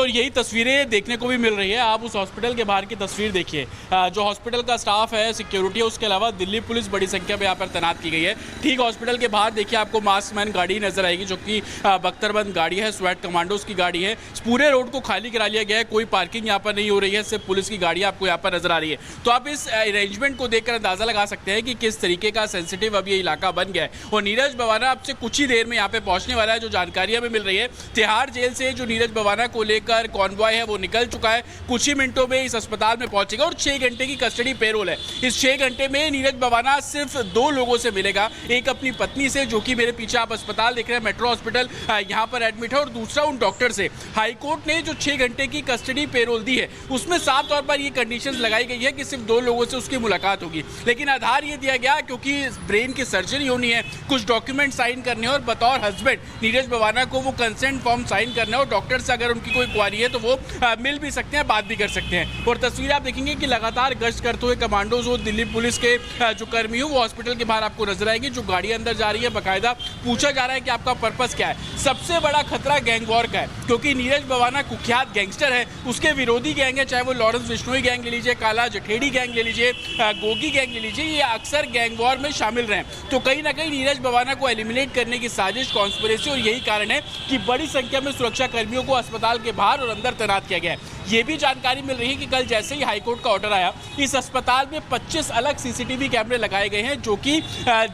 और यही तस्वीरें देखने को भी मिल रही है। आप उस हॉस्पिटल के बाहर की तस्वीर देखिए, जो हॉस्पिटल का स्टाफ है, सिक्योरिटी है, उसके अलावा दिल्ली पुलिस बड़ी संख्या में यहाँ पर तैनात की गई है। ठीक हॉस्पिटल के बाहर देखिए आपको मास्क मैन गाड़ी नजर आएगी, जो कि बख्तरबंद गाड़ी है, स्वैट कमांडोज की गाड़ी है। पूरे रोड को खाली करा लिया गया है, कोई पार्किंग यहाँ पर नहीं हो रही है, सिर्फ पुलिस की गाड़ी आपको यहाँ पर नजर आ रही है। तो आप इस अरेंजमेंट को देखकर अंदाजा लगा सकते हैं कि किस तरीके का सेंसिटिव अब ये इलाका बन गया है। और नीरज बवाना आपसे कुछ ही देर में यहाँ पे पहुंचने वाला है। जो जानकारी हमें मिल रही है, तिहाड़ जेल से जो नीरज बवाना को लेकर कॉन्वॉय है वो निकल चुका है, कुछ ही मिनटों में इस अस्पताल में पहुंचेगा और 6 घंटे की कस्टडी पेरोल है। इस 6 घंटे में नीरज बवाना सिर्फ 2 लोगों से मिलेगा, एक अपनी पत्नी से, जो कि मेरे पीछे आप अस्पताल देख रहे हैं, मेट्रो हॉस्पिटल यहाँ पर एडमिट है, और दूसरा उन डॉक्टर से। हाईकोर्ट ने जो 6 घंटे की कस्टडी पेरोल दी है उसमें साफ तौर पर ये कंडीशंस लगाई गई है कि सिर्फ 2 लोगों से उसकी मुलाकात होगी। लेकिन आधार ये दिया गया क्योंकि ब्रेन की सर्जरी होनी है, कुछ डॉक्यूमेंट साइन करने हैं और बतौर हस्बैंड नीरज बवाना को वो कंसेंट फॉर्म साइन करना है, और डॉक्टर से अगर उनकी कोई क्वारी है तो वो मिल भी सकते हैं, बात भी कर सकते हैं। और तस्वीर आप देखेंगे कि लगातार गश्त करते हुए कमांडोज और दिल्ली पुलिस के जो कर्मी हो वो हॉस्पिटल के बाहर आपको नजर आएंगे। जो गाड़ी अंदर जा रही है, बाकायदा पूछा जा रहा है कि आपका पर्पस क्या है। सबसे बड़ा खतरा गैंग वॉर का है, क्योंकि नीरज बवाना कुख्यात गैंगस्टर है, उसके विरोधी गैंग है, चाहे वो लॉरेंस बिश्नोई गैंग ले लीजिए, काला जठेड़ी गैंग ले लीजिए, गोगी गैंग ले लीजिए, ये अक्सर गैंग वॉर में शामिल रहे। तो कहीं ना कहीं नीरज बवाना को एलिमिनेट करने की साजिश, कॉन्स्पिरेसी, और यही कारण है कि बड़ी संख्या में सुरक्षा कर्मियों को अस्पताल के बाहर और अंदर तैनात किया गया है। ये भी जानकारी मिल रही है कि कल जैसे ही हाईकोर्ट का ऑर्डर आया, इस अस्पताल में 25 अलग सीसीटीवी कैमरे लगाए गए हैं, जो कि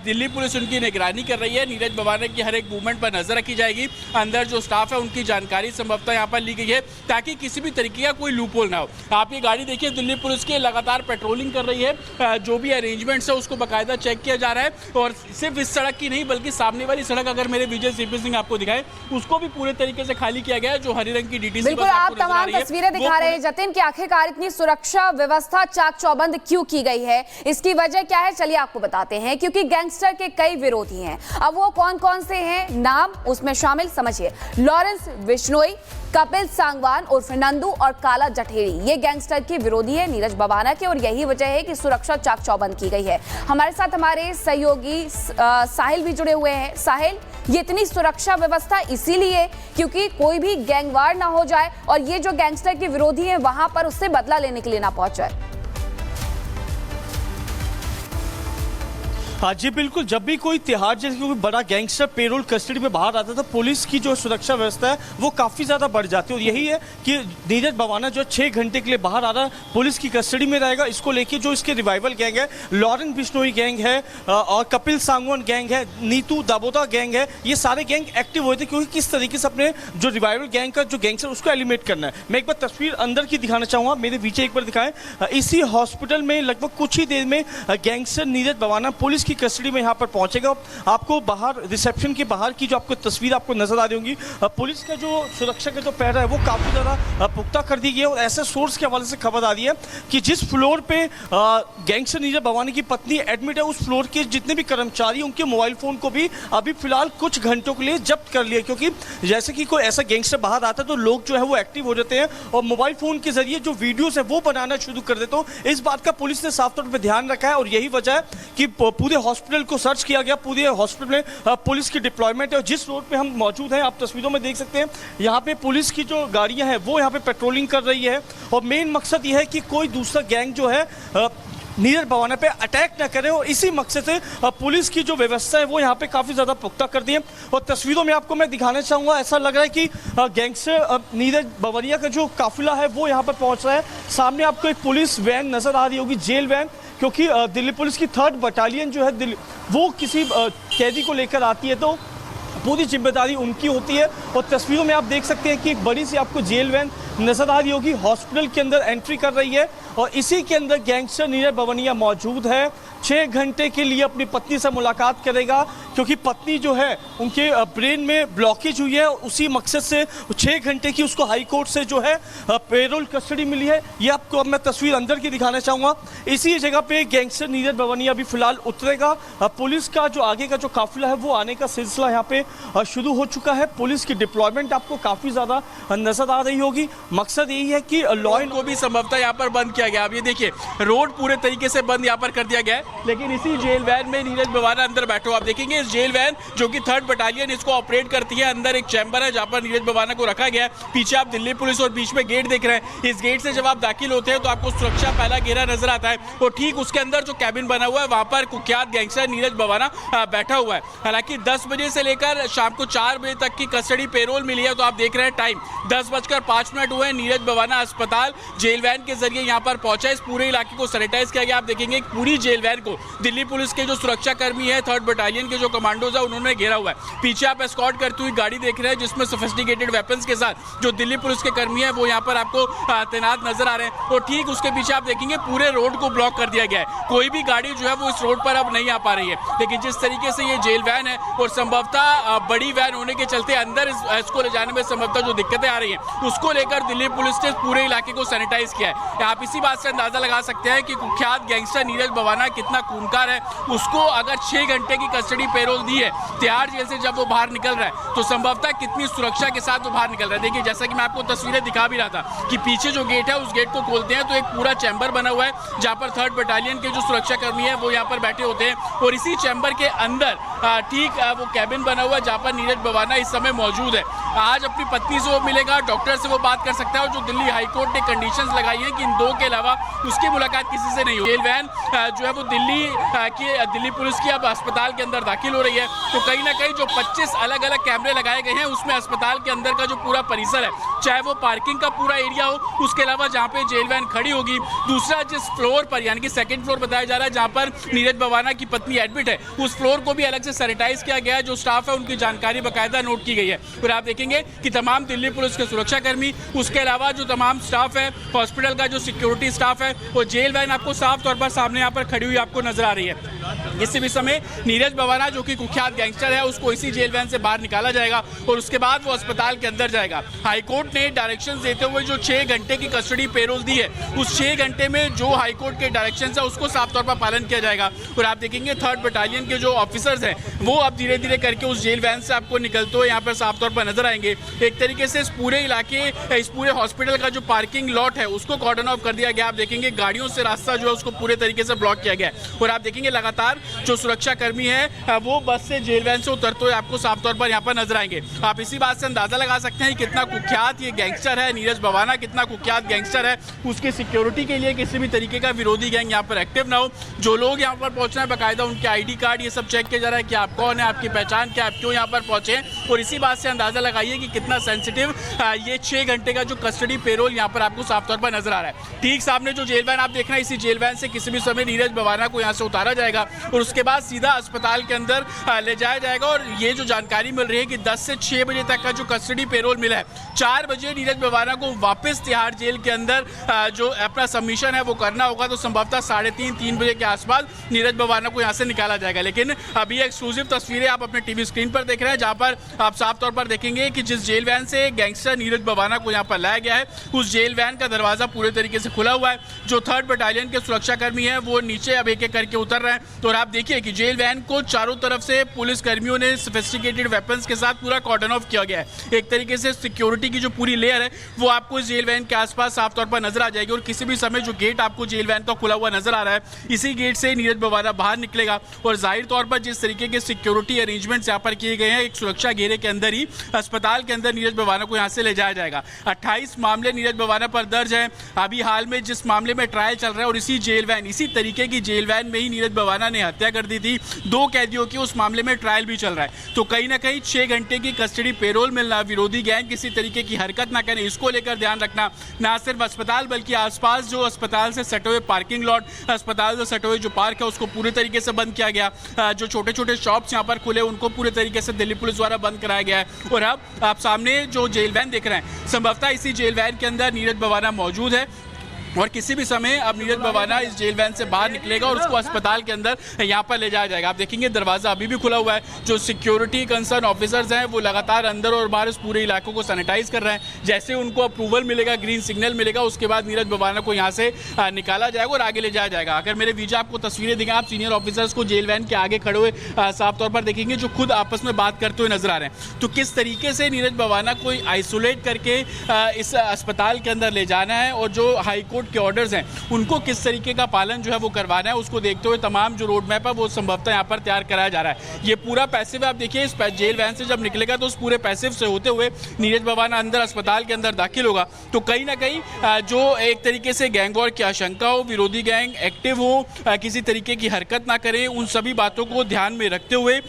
दिल्ली पुलिस उनकी निगरानी कर रही है। नीरज बवाना की हर एक मूवमेंट पर नजर रखी जाएगी। अंदर जो स्टाफ है उनकी जानकारी संभवतः यहाँ पर ली गई है, ताकि किसी भी तरीके का कोई लूपहोल ना हो। आप ये गाड़ी देखिए, दिल्ली पुलिस की लगातार पेट्रोलिंग कर रही है, जो भी अरेंजमेंट्स है उसको बाकायदा चेक किया जा रहा है। और सिर्फ इस सड़क की नहीं, बल्कि सामने वाली सड़क अगर मेरे विजय सीपी सिंह आपको दिखाए, उसको भी पूरे तरीके से खाली किया गया है। जो हरी रंग की डीटीसी बिल्कुल आप तमाम तस्वीरें दिखा रहे हैं जतिन कि आखिरकार इतनी सुरक्षा व्यवस्था चाक चौबंद क्यों की गई है, इसकी वजह क्या है, चलिए आपको बताते हैं। क्योंकि गैंगस्टर के कई विरोधी हैं। अब वो कौन कौन से हैं, नाम उसमें शामिल समझिए। लॉरेंस बिश्नोई, कपिल सांगवान उर्फ नंदू और काला जठेड़ी, ये गैंगस्टर के विरोधी है नीरज बवाना के, और यही वजह है कि सुरक्षा चाक चौबंद की गई है। हमारे साथ हमारे सहयोगी साहिल भी जुड़े हुए हैं। साहिल, ये इतनी सुरक्षा व्यवस्था इसीलिए क्योंकि कोई भी गैंगवार ना हो जाए और ये जो गैंगस्टर के विरोधी हैं वहां पर उससे बदला लेने के लिए ना पहुंच जाए। हाँ जी बिल्कुल, जब भी कोई तिहाड़ जैसे कोई बड़ा गैंगस्टर पेरोल कस्टडी में बाहर आता था, पुलिस की जो सुरक्षा व्यवस्था है वो काफ़ी ज़्यादा बढ़ जाती है। और यही है कि नीरज बवाना जो 6 घंटे के लिए बाहर आ रहा है, पुलिस की कस्टडी में रहेगा। इसको लेके जो इसके रिवाइवल गैंग है, लॉरेंस बिश्नोई गैंग है और कपिल सांगवान गैंग है, नीतू दाबोदा गैंग है, ये सारे गैंग एक्टिव हुए थे, क्योंकि किस तरीके से अपने जो रिवाइवल गैंग का जो गैंगस्टर उसको एलिमिनेट करना है। मैं एक बार तस्वीर अंदर की दिखाना चाहूँगा, मेरे पीछे एक बार दिखाएं। इसी हॉस्पिटल में लगभग कुछ ही देर में गैंगस्टर नीरज बवाना पुलिस की कस्टडी में यहाँ पर पहुंचेगा। आपको बाहर रिसेप्शन के बाहर की जो आपको तस्वीर आपको नजर आ रही होंगी, पुलिस का जो सुरक्षा का जो पहरा है वो काफी ज्यादा पुख्ता कर दी गई है। और ऐसे सोर्स के हवाले से खबर आ रही है कि जिस फ्लोर पे गैंगस्टर नीरज बवाना की पत्नी एडमिट है, उस फ्लोर के जितने भी कर्मचारी उनके मोबाइल फोन को भी अभी फिलहाल कुछ घंटों के लिए जब्त कर लिया, क्योंकि जैसे कि कोई ऐसा गैंगस्टर बाहर आता है तो लोग जो है वो एक्टिव हो जाते हैं और मोबाइल फोन के जरिए जो वीडियोस है वो बनाना शुरू कर देते। तो इस बात का पुलिस ने साफ तौर पर ध्यान रखा है, और यही वजह है कि पूरे हॉस्पिटल को सर्च किया गया। पूरे हॉस्पिटल में पुलिस की डिप्लॉयमेंट है, और जिस रोड पे हम मौजूद हैं आप तस्वीरों में देख सकते हैं, यहाँ पे पुलिस की जो गाड़ियां हैं वो यहाँ पे पेट्रोलिंग कर रही है। और मेन मकसद ये है कि कोई दूसरा गैंग जो है नीरज बवाना पे अटैक न करे, और इसी मकसद से पुलिस की जो व्यवस्था है वो यहाँ पे काफ़ी ज़्यादा पुख्ता कर दी है। और तस्वीरों में आपको मैं दिखाना चाहूँगा, ऐसा लग रहा है कि गैंगस्टर नीरज बवाना का जो काफिला है वो यहाँ पर पहुँच रहा है। सामने आपको एक पुलिस वैन नज़र आ रही होगी, जेल वैन, क्योंकि दिल्ली पुलिस की 3rd बटालियन जो है दिल्ली वो किसी कैदी को लेकर आती है तो पूरी जिम्मेदारी उनकी होती है। और तस्वीरों में आप देख सकते हैं कि एक बड़ी सी आपको जेल वैन नजर आ रही होगी, हॉस्पिटल के अंदर एंट्री कर रही है, और इसी के अंदर गैंगस्टर नीरज बवाना मौजूद है। 6 घंटे के लिए अपनी पत्नी से मुलाकात करेगा, क्योंकि पत्नी जो है उनके ब्रेन में ब्लॉकेज हुई है, उसी मकसद से 6 घंटे की उसको हाई कोर्ट से जो है पेरोल कस्टडी मिली है। ये आपको अब मैं तस्वीर अंदर की दिखाना चाहूँगा। इसी जगह पे गैंगस्टर नीरज बवाना अभी फिलहाल उतरेगा। पुलिस का जो आगे का जो काफिला है वो आने का सिलसिला यहाँ पे शुरू हो चुका है। पुलिस की डिप्लॉयमेंट आपको काफ़ी ज़्यादा नजर आ रही होगी। मकसद यही है कि लॉ एंड को भी संभवतः यहाँ पर बंद किया गया। अब ये देखिए, रोड पूरे तरीके से बंद यहाँ पर कर दिया गया है, लेकिन इसी जेल वैन में नीरज बवाना अंदर बैठो। आप देखेंगे विशेष जेल वैन जो कि 3rd बटालियन इसको ऑपरेट करती है। अंदर एक चैम्बर है जहां पर नीरज बवाना को रखा गया है। पीछे आप दिल्ली पुलिस और बीच में गेट देख रहे हैं। इस गेट से जब आप दाखिल होते हैं तो आपको सुरक्षा पहला घेरा नजर आता है और ठीक उसके अंदर जो कैबिन बना हुआ है वहां पर कुख्यात गैंगस्टर नीरज बवाना बैठा हुआ है। हालांकि 10 बजे से लेकर शाम को 4 बजे तक की कस्टडी पेरोल मिली है। तो आप देख रहे हैं टाइम 10:05 हुए। नीरज बवाना अस्पताल जेल वैन के जरिए यहां पर पहुंचा। इस पूरे इलाके को सैनिटाइज किया गया। आप देखेंगे पूरी जेल वैन को दिल्ली पुलिस के जो सुरक्षा कर्मी है 3rd बटालियन के जो कमांडोज है उन्होंने घेरा हुआ है। पीछे आप एस्कॉर्ट करती हुई गाड़ी देख रहे हैं जिसमें सोफिस्टिकेटेड वेपन्स के साथ जो दिल्ली पुलिस के कर्मी है वो यहाँ पर आपको तैनात नजर आ रहे हैं। और ठीक उसके पीछे आप देखेंगे पूरे रोड को ब्लॉक कर दिया गया है। कोई भी गाड़ी जो है वो इस रोड पर अब नहीं आ पा रही है। लेकिन जिस तरीके से ये जेल वैन है और संभवतः बड़ी वैन होने के चलते अंदर इसको ले जाने में संभवतः जो दिक्कतें आ रही हैं उसको लेकर दिल्ली पुलिस ने पूरे इलाके को सैनिटाइज किया है। आप इसी बात से अंदाजा लगा सकते हैं कि कुख्यात गैंगस्टर नीरज बवाना कितना खूंखार है। उसको अगर 6 घंटे की कस्टडी पेरोल दी है तिहाड़ जेल से जब वो बाहर निकल रहा है तो संभवतः कितनी सुरक्षा के साथ वो बाहर निकल रहा है। देखिए जैसा कि मैं आपको तस्वीरें दिखा भी रहा था कि पीछे जो गेट है उस गेट को खोलते हैं तो एक पूरा चैम्बर बना हुआ है जहां पर 3rd बटालियन के जो सुरक्षा कर्मी है वो यहाँ पर बैठे होते हैं और इसी चैम्बर के अंदर ठीक वो कैबिन बना हुआ है जहां पर नीरज बवाना इस समय मौजूद है। आज अपनी पत्नी से वो मिलेगा, डॉक्टर से वो बात कर सकता है और जो दिल्ली हाईकोर्ट ने कंडीशंस लगाई हैं कि इन 2 के अलावा उसकी मुलाकात किसी से नहीं हो। जेल वैन जो है वो दिल्ली पुलिस की अब अस्पताल के अंदर दाखिल हो रही है। तो कहीं ना कहीं जो 25 अलग अलग कैमरे लगाए गए हैं उसमें अस्पताल के अंदर का जो पूरा परिसर है चाहे वो पार्किंग का पूरा एरिया हो उसके अलावा जहाँ पे जेल वैन खड़ी होगी, दूसरा जिस फ्लोर पर यानी कि 2nd फ्लोर बताया जा रहा है जहाँ पर नीरज बवाना की पत्नी एडमिट है उस फ्लोर को भी अलग से सैनिटाइज किया गया है। जो स्टाफ है उनकी जानकारी बाकायदा नोट की गई है। और आप देखेंगे कि तमाम दिल्ली पुलिस के सुरक्षा कर्मी उसके अलावा जो तमाम स्टाफ है हॉस्पिटल का जो सिक्योरिटी स्टाफ है वो जेल वैन आपको साफ तौर पर सामने यहाँ पर खड़ी हुई आपको नजर आ रही है। किसी भी समय नीरज बवाना जो कि कुख्यात गैंगस्टर है उसको इसी जेल वैन से बाहर निकाला जाएगा और उसके बाद वो अस्पताल के अंदर जाएगा। हाईकोर्ट ने डायरेक्शंस देते हुए जो 6 घंटे की कस्टडी पेरोल दी है उस 6 घंटे में जो हाईकोर्ट के डायरेक्शंस है उसको साफ तौर पर पालन किया जाएगा। और आप देखेंगे 3rd बटालियन के जो ऑफिसर्स हैं वो अब धीरे धीरे करके उस जेल वैन से आपको निकलते हुए यहाँ पर साफ तौर पर नजर आएंगे। एक तरीके से इस पूरे इलाके इस पूरे हॉस्पिटल का जो पार्किंग लॉट है उसको कॉर्डन ऑफ कर दिया गया। आप देखेंगे गाड़ियों से रास्ता जो है उसको पूरे तरीके से ब्लॉक किया गया है। और आप देखेंगे लगातार जो सुरक्षा कर्मी है वो बस से जेल वैन से उतरते हुए आपको साफ तौर पर यहाँ पर नजर आएंगे। आप इसी बात से अंदाजा लगा सकते हैं कितना कुख्यात ये गैंगस्टर है नीरज बवाना, कितना कुख्यात गैंगस्टर है। उसकी सिक्योरिटी के लिए किसी भी तरीके का विरोधी गैंग यहाँ पर एक्टिव ना हो। जो लोग यहाँ पर पहुंचना है बाकायदा उनके ID कार्ड ये सब चेक किया जा रहा है कि आप कौन है, आपकी पहचान क्या, आप क्यों यहाँ पर पहुंचे। और इसी बात से अंदाजा लगाइए कि कितना सेंसिटिव ये 6 घंटे का जो कस्टडी पेरोल यहाँ पर आपको साफ तौर पर नजर आ रहा है। ठीक सामने जो जेल वैन आप देख रहे हैं इसी जेल वैन से किसी भी समय नीरज बवाना को यहाँ से उतारा जाएगा और उसके बाद सीधा अस्पताल के अंदर ले जाया जाएगा। और ये जो जानकारी मिल रही है कि 10 से 6 बजे तक का जो कस्टडी पेरोल मिला है 4 बजे नीरज बवाना को वापस तिहाड़ जेल के अंदर जो अपना सबमिशन है वो करना होगा। तो संभवतः 3:30-3 बजे के आसपास नीरज बवाना को यहाँ से निकाला जाएगा। लेकिन अभी एक्सक्लूसिव तस्वीरें आप अपने टीवी स्क्रीन पर देख रहे हैं जहाँ पर आप साफ तौर पर देखेंगे कि जिस जेल वैन से गैंगस्टर नीरज बवाना को यहाँ पर लाया गया है उस जेल वैन का दरवाजा पूरे तरीके से खुला हुआ है। जो 3rd बटालियन के सुरक्षा कर्मी हैं वो नीचे अब एक-एक करके उतर रहे हैं। तो आप देखिए कि जेल वैन को चारों तरफ से पुलिस कर्मियों ने सोफिस्टिकेटेड वेपन्स के साथ पूरा कॉर्डन ऑफ किया गया है। एक तरीके से सिक्योरिटी की जो पूरी लेयर है वो आपको इस जेल वैन के आसपास साफ तौर पर नजर आ जाएगी। और किसी भी समय जो गेट आपको जेल वैन का खुला हुआ नजर आ रहा है इसी गेट से नीरज बवाना बाहर निकलेगा। और जाहिर तौर पर जिस तरीके के सिक्योरिटी अरेंजमेंट्स यहाँ पर किए गए हैं एक सुरक्षा घेरे के अंदर ही अस्पताल के अंदर नीरज बवाना को यहाँ से ले जाया जाएगा। 28 मामले नीरज बवाना पर दर्ज हैं। अभी हाल में जिस मामले में ट्रायल चल रहा है और इसी जेल वैन इसी तरीके की जेल वैन में ही नीरज बवाना ने हत्या कर दी थी 2 कैदियों की, उस मामले में ट्रायल भी चल रहा है। तो कहीं ना कहीं 6 घंटे की कस्टडी पेरोल मिलना, विरोधी गैंग किसी तरीके की हरकत ना करें इसको लेकर ध्यान रखना। ना सिर्फ अस्पताल बल्कि आसपास जो अस्पताल से सटे हुए पार्किंग लॉट, अस्पताल से सटे हुए जो पार्क है उसको पूरे तरीके से बंद किया गया। जो छोटे छोटे शॉप्स यहाँ पर खुले उनको पूरे तरीके से दिल्ली पुलिस द्वारा बंद कराया गया है। और अब आप सामने जो जेल वैन देख रहे हैं संभवतः इसी जेल वैन के अंदर नीरज बवाना मौजूद है और किसी भी समय अब नीरज बवाना इस जेल वैन से बाहर निकलेगा और उसको अस्पताल के अंदर यहाँ पर ले जाया जाएगा। आप देखेंगे दरवाजा अभी भी खुला हुआ है। जो सिक्योरिटी कंसर्न ऑफिसर्स हैं वो लगातार अंदर और बाहर इस पूरे इलाकों को सैनिटाइज कर रहे हैं। जैसे उनको अप्रूवल मिलेगा, ग्रीन सिग्नल मिलेगा, उसके बाद नीरज बवाना को यहाँ से निकाला जाएगा और आगे ले जाया जाएगा। अगर मेरे वीजा आपको तस्वीरें दिखाएं, आप सीनियर ऑफिसर्स को जेल वैन के आगे खड़े हुए साफ तौर पर देखेंगे जो खुद आपस में बात करते हुए नजर आ रहे हैं। तो किस तरीके से नीरज बवाना को आइसोलेट करके इस अस्पताल के अंदर ले जाना है और जो हाईकोर्ट हाईकोर्ट के ऑर्डर्स हैं उनको किस तरीके का पालन जो है वो करवाना है, उसको देखते हुए तमाम जो रोड मैप है वो संभवतः यहाँ पर तैयार कराया जा रहा है। ये पूरा पैसिव आप देखिए, इस जेल वैन से जब निकलेगा तो उस पूरे पैसिव से होते हुए नीरज बवाना अंदर अस्पताल के अंदर दाखिल होगा। तो कहीं ना कहीं जो एक तरीके से गैंग वॉर की आशंका हो, विरोधी गैंग एक्टिव हो, किसी तरीके की हरकत ना करें, उन सभी बातों को ध्यान में रखते हुए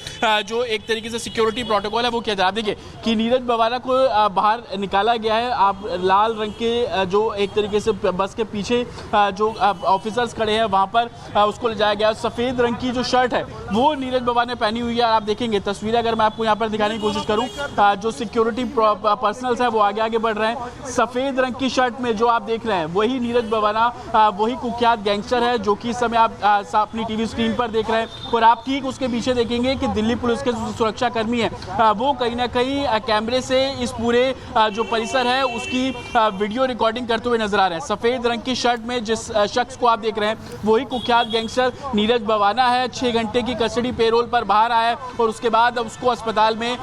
जो एक तरीके से सिक्योरिटी प्रोटोकॉल है वो किया जा रहा है। देखिए कि नीरज बवाना को बाहर निकाला गया है। आप लाल रंग के जो एक तरीके से बस के पीछे जो ऑफिसर्स खड़े हैं वहाँ पर उसको ले जाया गया। सफ़ेद रंग की जो शर्ट है वो नीरज बवाना ने पहनी हुई है। आप देखेंगे तस्वीरें अगर मैं आपको यहाँ पर दिखाने की कोशिश करूँ, जो सिक्योरिटी पर्सनल्स है वो आगे आगे बढ़ रहे हैं। सफ़ेद रंग की शर्ट में जो आप देख रहे हैं वही नीरज बवाना, वही कुख्यात गैंगस्टर है जो कि इस समय आप अपनी टीवी स्क्रीन पर देख रहे हैं। और आप ठीक उसके पीछे देखेंगे कि दिल्ली पुलिस के सुरक्षा कर्मी है वो कहीं ना कहीं कैमरे से इस पूरे जो परिसर है उसकी वीडियो रिकॉर्डिंग करते हुए नजर आ रहे हैं। सफ़ेद रंग की शर्ट में जिस शख्स को आप देख रहे हैं वही कुख्यात गैंगस्टर नीरज बवाना है। 6 घंटे की कस्टडी पेरोल पर बाहर आया है और उसके बाद अब उसको अस्पताल में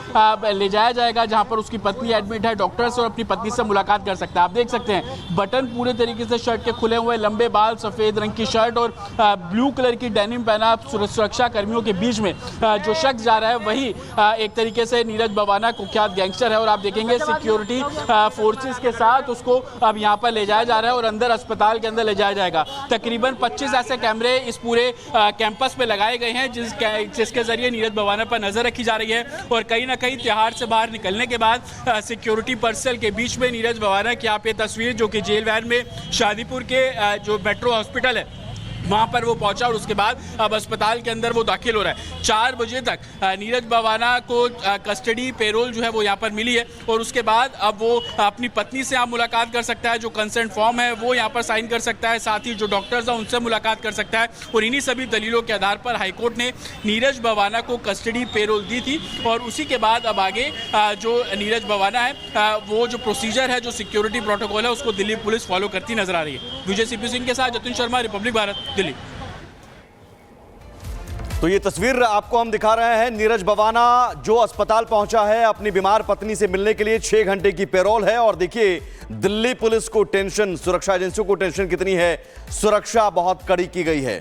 ले जाया जाएगा जहां पर उसकी पत्नी एडमिट है। डॉक्टर्स और अपनी पत्नी से मुलाकात कर सकता है। आप देख सकते हैं बटन पूरे तरीके से शर्ट के खुले हुए, लंबे बाल, सफ़ेद रंग की शर्ट और ब्लू कलर की डेनिम पहना सुरक्षा कर्मियों के बीच में जो शख्स जा रहा है वही एक तरीके से नीरज बवाना कुख्यात गैंगस्टर है। और आप देखेंगे सिक्योरिटी फोर्सेस के साथ उसको अब यहाँ पर ले जाया जा रहा है और अंदर अस्पताल के अंदर ले जाया जाएगा। तकरीबन 25 ऐसे कैमरे इस पूरे कैंपस पे लगाए गए हैं जिसके जरिए नीरज बवाना पर नजर रखी जा रही है। और कहीं ना कहीं तिहाड़ से बाहर निकलने के बाद सिक्योरिटी पर्सनल के बीच में नीरज बवाना की आप ये तस्वीर जो कि जेल वैन में शादीपुर के जो मेट्रो हॉस्पिटल है वहाँ पर वो पहुंचा और उसके बाद अब अस्पताल के अंदर वो दाखिल हो रहा है। 4 बजे तक नीरज बवाना को कस्टडी पेरोल जो है वो यहाँ पर मिली है और उसके बाद अब वो अपनी पत्नी से आप मुलाकात कर सकता है। जो कंसेंट फॉर्म है वो यहाँ पर साइन कर सकता है, साथ ही जो डॉक्टर्स हैं उनसे मुलाकात कर सकता है। और इन्हीं सभी दलीलों के आधार पर हाईकोर्ट ने नीरज बवाना को कस्टडी पेरोल दी थी और उसी के बाद अब आगे जो नीरज बवाना है वो जो प्रोसीजर है, जो सिक्योरिटी प्रोटोकॉल है उसको दिल्ली पुलिस फॉलो करती नजर आ रही है। विजय सीपी सिंह के साथ जतिन शर्मा, रिपब्लिक भारत, दिल्ली। तो ये तस्वीर आपको हम दिखा रहे हैं। नीरज बवाना जो अस्पताल पहुंचा है अपनी बीमार पत्नी से मिलने के लिए, 6 घंटे की पेरोल है। और देखिए दिल्ली पुलिस को टेंशन, सुरक्षा एजेंसियों को टेंशन कितनी है, सुरक्षा बहुत कड़ी की गई है।